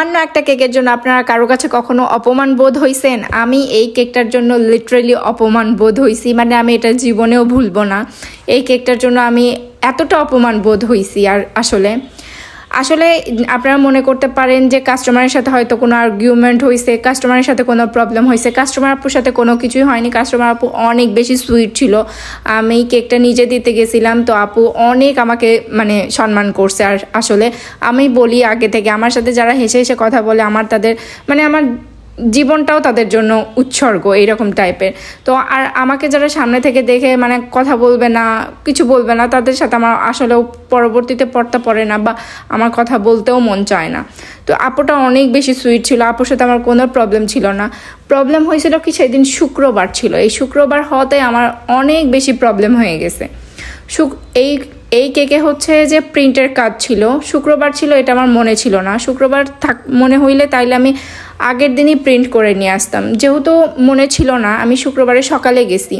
সামান্য একটা কেকের জন্য আপনারা কারো কাছে কখনো অপমান বোধ হইছেন? আমি এই কেকটার জন্য লিটারালি অপমান বোধ হইছি, মানে আমি এটা জীবনেও ভুলবো না। এই কেকটার জন্য আমি এতটা অপমান বোধ হইছি। আর আসলে আপনারা মনে করতে পারেন যে কাস্টমারের সাথে হয়তো কোনো আর্গুমেন্ট হয়েছে, কাস্টমারের সাথে কোনো প্রবলেম হয়েছে। কাস্টমার আপুর সাথে কোনো কিছুই হয়নি। কাস্টমার আপু অনেক বেশি সুইট ছিল। আমি কেকটা নিজে দিতে গেছিলাম, তো আপু অনেক আমাকে মানে সম্মান করছে। আর আসলে আমি বলি আগে থেকে, আমার সাথে যারা হেসে হেসে কথা বলে আমার তাদের মানে আমার জীবনটাও তাদের জন্য উৎসর্গ এইরকম টাইপের। তো আর আমাকে যারা সামনে থেকে দেখে মানে কথা বলবে না, কিছু বলবে না, তাদের সাথে আমার আসলেও পরবর্তীতে পড়তে পড়ে না বা আমার কথা বলতেও মন চায় না। তো আপুটা অনেক বেশি সুইট ছিল, আপুর সাথে আমার কোনো প্রবলেম ছিল না। প্রবলেম হয়েছিল কি, সেদিন শুক্রবার ছিল। এই শুক্রবার হওয়াতে আমার অনেক বেশি প্রবলেম হয়ে গেছে। এই কেকে হচ্ছে যে প্রিন্টের কাজ ছিল, শুক্রবার ছিল এটা আমার মনে ছিল না। শুক্রবার মনে হইলে তাইলে আমি আগের দিনই প্রিন্ট করে নিয়ে আসতাম। যেহেতু মনে ছিল না, আমি শুক্রবারে সকালে গেছি।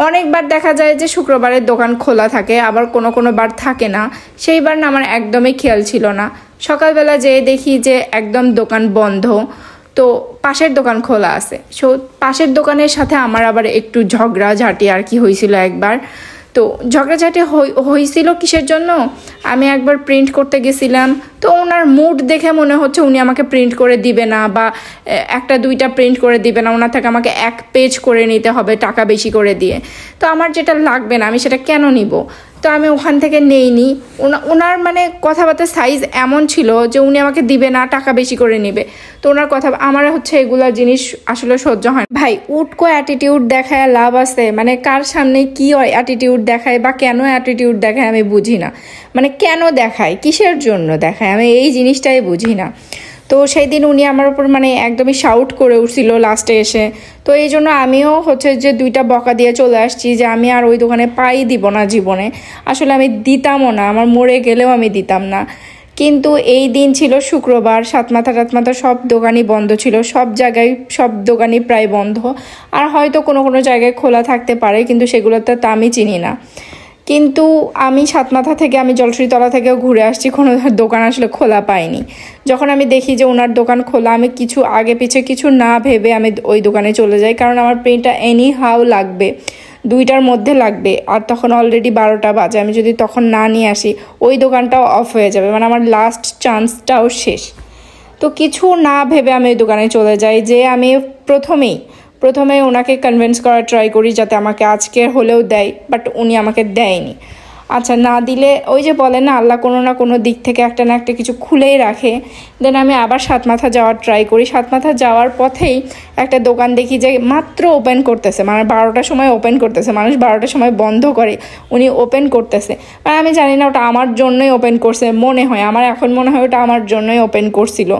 অনেকবার দেখা যায় যে শুক্রবারের দোকান খোলা থাকে, আবার কোনো বার থাকে না। সেইবার না আমার একদমই খেয়াল ছিল না। সকালবেলা যেয়ে দেখি যে একদম দোকান বন্ধ, তো পাশের দোকান খোলা আছে। সো পাশের দোকানের সাথে আমার আবার একটু ঝগড়াঝাটি আর কি হয়েছিল একবার। তো ঝগড়াঝাটি হয়েছিল কিসের জন্য, আমি একবার প্রিন্ট করতে গেছিলাম, তো ওনার মুড দেখে মনে হচ্ছে উনি আমাকে প্রিন্ট করে দিবে না বা একটা দুইটা প্রিন্ট করে দিবে না, ওনার থেকে আমাকে এক পেজ করে নিতে হবে টাকা বেশি করে দিয়ে। তো আমার যেটা লাগবে না আমি সেটা কেন নিব? তো আমি ওখান থেকে নেইনি। ওনার মানে কথাবার্তার সাইজ এমন ছিল যে উনি আমাকে দিবে না, টাকা বেশি করে নেবে। তো ওনার কথা আমার হচ্ছে এগুলা জিনিস আসলে সহ্য হয় না। ভাই উটকো অ্যাটিটিউড দেখায় লাভ আছে? মানে কার সামনে কি অ্যাটিটিউড দেখায় বা কেন অ্যাটিটিউড দেখায় আমি বুঝি না। মানে কেন দেখায়, কিসের জন্য দেখায়, আমি এই জিনিসটাই বুঝি না। তো সেই দিন উনি আমার উপর মানে একদমই শাউট করে উঠছিল লাস্টে এসে। তো এই জন্য আমিও হচ্ছে যে দুইটা বকা দিয়ে চলে আসছি যে আমি আর ওই দোকানে পাই দিব না জীবনে। আসলে আমি দিতামও না, আমার মরে গেলেও আমি দিতাম না। কিন্তু এই দিন ছিল শুক্রবার, সাতমাথা টাতমাথা সব দোকানই বন্ধ ছিল, সব জায়গায় সব দোকানই প্রায় বন্ধ। আর হয়তো কোনো জায়গায় খোলা থাকতে পারে, কিন্তু সেগুলোতে তো আমি চিনি না। কিন্তু আমি সাতমাথা থেকে আমি জলসুরিতলা থেকেও ঘুরে আসছি, কোনো দোকান আসলে খোলা পাইনি। যখন আমি দেখি যে ওনার দোকান খোলা, আমি কিছু আগে পিছে কিছু না ভেবে আমি ওই দোকানে চলে যাই, কারণ আমার প্রিন্টটা এনি হাউ লাগবে, 2টার মধ্যে লাগবে। আর তখন অলরেডি 12টা বাজে, আমি যদি তখন না নিয়ে আসি ওই দোকানটাও অফ হয়ে যাবে, মানে আমার লাস্ট চান্সটাও শেষ। তো কিছু না ভেবে আমি ওই দোকানে চলে যাই, যে আমি প্রথমে ওনাকে কনভিন্স করার ট্রাই করি যাতে আমাকে আজকে হলেও দেয়, বাট উনি আমাকে দেয়নি। আচ্ছা, না দিলে ওই যে বলে না আল্লাহ কোনো না কোনো দিক থেকে একটা না একটা কিছু খুলেই রাখে। দেন আমি আবার সাতমাথা যাওয়ার ট্রাই করি। সাতমাথা যাওয়ার পথেই একটা দোকান দেখি যে মাত্র ওপেন করতেছে, মানে 12টার সময় ওপেন করতেছে, মানুষ 12টার সময় বন্ধ করে, উনি ওপেন করতেছে। মানে আমি জানি না ওটা আমার জন্যই ওপেন করছে, মনে হয় আমার এখন মনে হয় ওটা আমার জন্যই ওপেন করছিল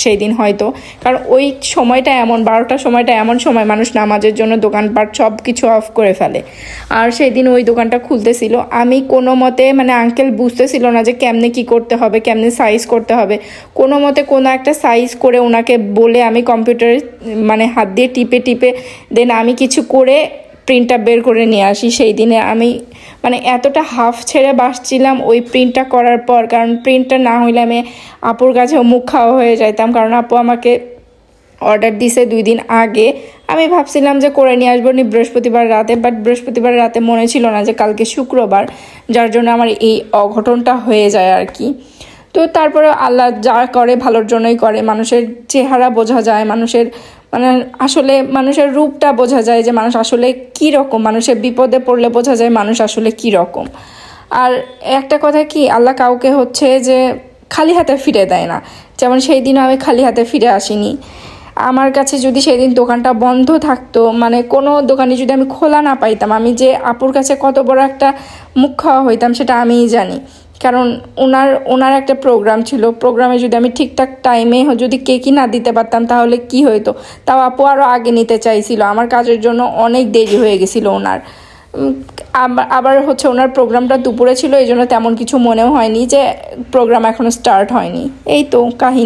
সেই দিন হয়তো। কারণ ওই সময়টা এমন, 12টার সময়টা এমন সময় মানুষ নামাজের জন্য দোকানপাট সব কিছু অফ করে ফেলে। আর সেই দিন ওই দোকানটা খুলতেছিল। আমি কোনো মতে মানে আঙ্কেল বুঝতেছিল না যে কেমনে কি করতে হবে, কেমনে সাইজ করতে হবে। কোনো মতে কোনো একটা সাইজ করে ওনাকে বলে আমি কম্পিউটারে মানে হাত দিয়ে টিপে দেন আমি কিছু করে প্রিন্টটা বের করে নিয়ে আসি। সেই দিনে আমি মানে এতটা হাফ ছেড়ে বাসছিলাম ওই প্রিন্টটা করার পর, কারণ প্রিন্টটা না হইলে আমি আপুর কাছেও মুখ খাওয়া হয়ে যাইতাম। কারণ আপু আমাকে অর্ডার দিছে 2 দিন আগে। আমি ভাবছিলাম যে করে নিয়ে আসবো বৃহস্পতিবার রাতে, বাট বৃহস্পতিবার রাতে মনে ছিল না যে কালকে শুক্রবার, যার জন্য আমার এই অঘটনটা হয়ে যায় আর কি। তো তারপরে আল্লাহ যা করে ভালোর জন্যই করে। মানুষের চেহারা বোঝা যায়, মানুষের মানে আসলে মানুষের রূপটা বোঝা যায় যে মানুষ আসলে কী রকম, মানুষের বিপদে পড়লে বোঝা যায় মানুষ আসলে কী রকম। আর একটা কথা কি, আল্লাহ কাউকে হচ্ছে যে খালি হাতে ফিরে দেয় না। যেমন সেই দিনও আমি খালি হাতে ফিরে আসিনি। আমার কাছে যদি সেদিন দোকানটা বন্ধ থাকতো, মানে কোনো দোকানে যদি আমি খোলা না পাইতাম, আমি যে আপুর কাছে কত বড় একটা মুখ খাওয়া হইতাম সেটা আমিই জানি। কারণ ওনার একটা প্রোগ্রাম ছিল, প্রোগ্রামে যদি আমি ঠিকঠাক টাইমে যদি কেকই না দিতে পারতাম তাহলে কি হইতো। তাও আপু আরও আগে নিতে চাইছিল, আমার কাজের জন্য অনেক দেরি হয়ে গেছিলো ওনার। আবার হচ্ছে ওনার প্রোগ্রামটা দুপুরে ছিল, এই জন্য তেমন কিছু মনেও হয়নি যে প্রোগ্রাম এখনও স্টার্ট হয়নি। এই তো কাহিনী।